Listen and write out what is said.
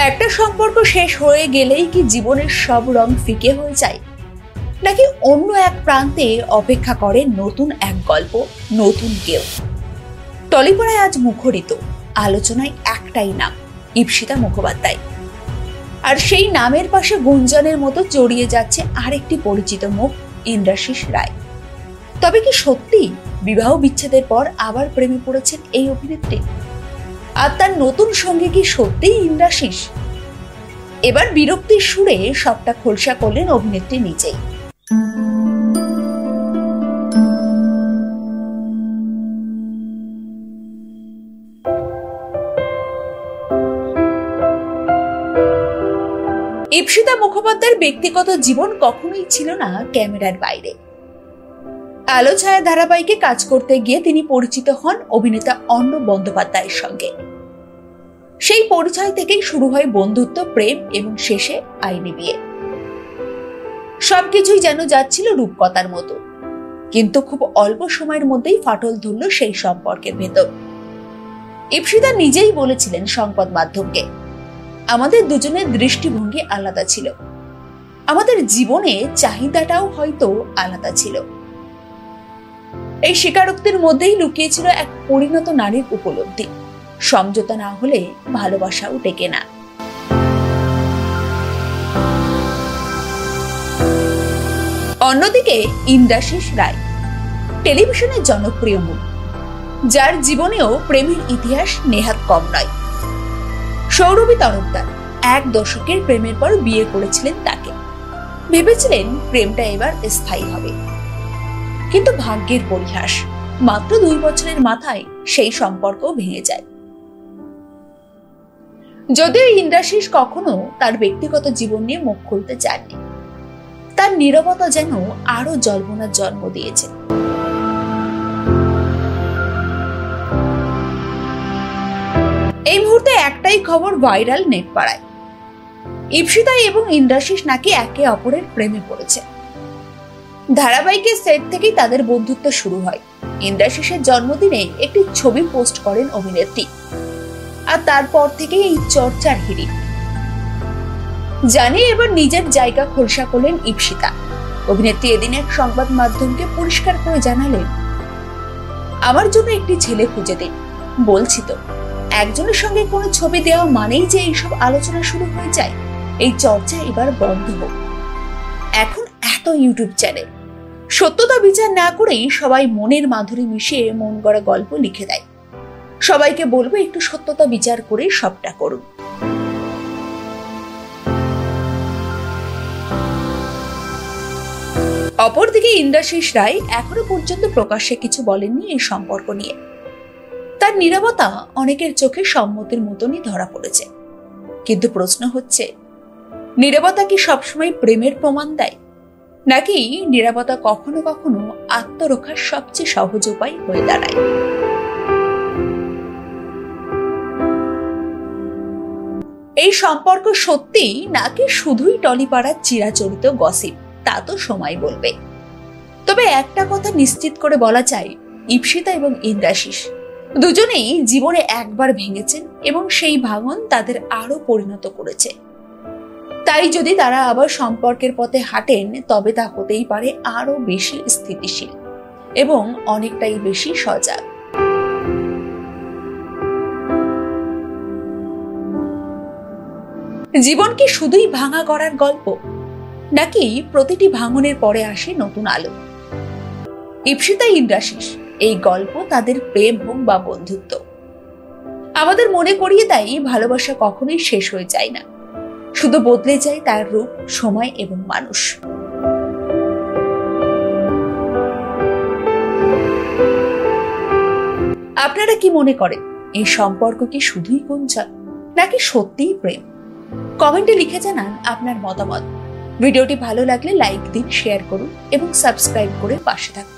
একটা সম্পর্ক শেষ হয়ে গেলেই কি জীবনের সব রং ফিকে হয়ে যায়, নাকি অন্য এক প্রান্তে অপেক্ষা করে নতুন এক গল্প, নতুন কেউ? টলিপাড়ায় আজ মুখরিত আলোচনায় একটাই নাম, ইপ্সিতা মুখোপাধ্যায়। আর সেই নামের পাশে গুঞ্জনের মতো জড়িয়ে যাচ্ছে আরেকটি পরিচিত মুখ, ইন্দ্রাশিস রায়। তবে কি সত্যি বিবাহ বিচ্ছেদের পর আবার প্রেমে পড়েছেন এই অভিনেত্রী? আর তার নতুন সঙ্গে কি সত্যিই ইন্দ্রাশিস? এবার বিরক্তির সুরে সবটা খোলসা করলেন অভিনেত্রী নিজেই। ইপ্সিতা মুখোপাধ্যায়ের ব্যক্তিগত জীবন কখনোই ছিল না ক্যামেরার বাইরে। আলো ছায়া ধারাবাহিকে কাজ করতে গিয়ে তিনি পরিচিত হন অভিনেতা অর্ণব বন্দ্যোপাধ্যায়ের সঙ্গে। সেই পরিচয় থেকেই শুরু হয় বন্ধুত্ব, প্রেম এবং শেষে আইনি বিয়ে। সবকিছুই যেন যাচ্ছিল রূপকথার মতো, কিন্তু খুব অল্প সময়ের মধ্যেই ফাটল ধরল সেই সম্পর্কের ভেতর। ইপ্সিতা নিজেই বলেছিলেন সংবাদ মাধ্যমকে, আমাদের দুজনের দৃষ্টিভঙ্গি আলাদা ছিল, আমাদের জীবনে চাহিদাটাও হয়তো আলাদা ছিল। এই স্বীকারোক্তির মধ্যেই লুকিয়েছিল এক পরিণত নারীর উপলব্ধি, সমঝোতা না হলে ভালোবাসাও টেকে না। অন্যদিকে ইন্দ্রাশিস রায় টেলিভিশনের জনপ্রিয় মুখ, যার জীবনেও প্রেমের ইতিহাস নেহাত কম নয়। সৌরভী তরফদার এক দশকের প্রেমের পর বিয়ে করেছিলেন তাকে, ভেবেছিলেন প্রেমটা এবার স্থায়ী হবে। কিন্তু ভাগ্যের পরিহাস, মাত্র 2 বছরের মাথায় সেই সম্পর্ক ভেঙে যায়। যদিও ইন্দ্রাশিস কখনো তার ব্যক্তিগত জীবন নিয়ে মুখ খুলতে চাননি, তার নীরবতা যেন আরো জল্পনার জন্ম দিয়েছে। এই মুহূর্তে একটাই খবর ভাইরাল নেটপাড়ায়, ইপ্সিতা এবং ইন্দ্রাশিস নাকি একে অপরের প্রেমে পড়েছে। ধারাবাহিকের সেট থেকেই তাদের বন্ধুত্ব শুরু হয়। ইন্দ্রাশিসের জন্মদিনে একটি ছবি পোস্ট করেন অভিনেত্রী, আর তারপর থেকে এই চর্চার হিড়িক। জানিয়ে এবার নিজের জায়গা খোলসা করলেন ইপ্সিতা। অভিনেত্রী এদিন এক সংবাদ মাধ্যমকে পরিষ্কার করে জানালেন, আমার জন্য একটি ছেলে খুঁজে দিন। বলছি তো, একজনের সঙ্গে কোনো ছবি দেওয়া মানেই যে এইসব আলোচনা শুরু হয়ে যায়। এই চর্চা এবার বন্ধ হোক। এখন এত ইউটিউব চ্যানেল, সত্যতা বিচার না করেই সবাই মনের মাধুরী মিশিয়ে মন গড়া গল্প লিখে দেয়। সবাইকে বলবো একটু সত্যতা বিচার করে সবটা করুন। অপরদিকে ইন্দ্রাশিস রায় এখনো পর্যন্ত প্রকাশ্যে কিছু বলেননি এই সম্পর্ক নিয়ে। তার নীরবতা অনেকের চোখে সম্মতির মতনই ধরা পড়েছে। কিন্তু প্রশ্ন হচ্ছে, নীরবতা কি সবসময় প্রেমের প্রমাণ দেয়, নাকি নীরবতা কখনো কখনো আত্মরক্ষার সবচেয়ে সহজ উপায় হয়ে দাঁড়ায়? এই সম্পর্ক সত্যি নাকি শুধুই টলিপাড়ার চিরাচরিত গসিপ, তা তো সময় বলবে। তবে একটা কথা নিশ্চিত করে বলা যায়, ইপ্সিতা এবং ইন্দ্রাশিস দুজনেই জীবনে একবার ভেঙেছেন এবং সেই ভাঙন তাদের আরো পরিণত করেছে। তাই যদি তারা আবার সম্পর্কের পথে হাঁটেন, তবে তা হতেই পারে আরো বেশি স্থিতিশীল এবং অনেকটাই বেশি সজাগ। জীবন কি শুধুই ভাঙা গড়ার গল্প, নাকি প্রতিটি ভাঙনের পরে আসে নতুন আলো? ইপ্সিতা ইন্দ্রাশিস এই গল্প তাদের প্রেম হোক বা বন্ধুত্ব, আমাদের মনে করিয়ে দেয় ভালোবাসা কখনোই শেষ হয়ে যায় না, শুধু বদলে যায় তার রূপ, সময় এবং মানুষ। আপনারা কি মনে করেন, এই সম্পর্ক কি শুধুই গুঞ্জন, নাকি সত্যিই প্রেম? কমেন্টে লিখে জানান আপনার মতামত। ভিডিওটি ভালো লাগলে লাইক দিন, শেয়ার করুন এবং সাবস্ক্রাইব করে পাশে থাকুন।